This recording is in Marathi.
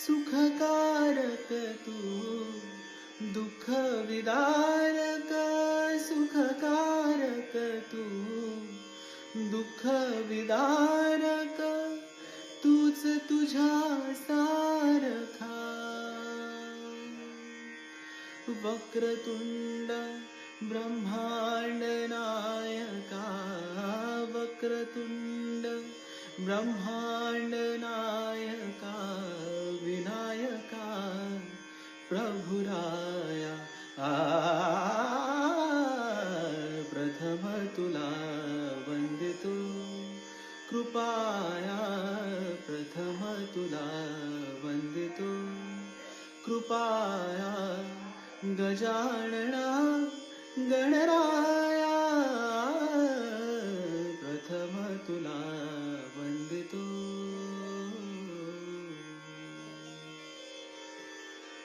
सुखकारक तू दुःख विदारक सुखकारक तू दुःख विदारक तूच तुझ्या सारखा वक्रतुंड ब्रह्मांड नायका वक्रतुंड ब्रह्मांड नायका विनायका प्रभुराया प्रथम तुला वंदितो कृपाया प्रथम तुला वंदितो कृपाया गजानना गणराया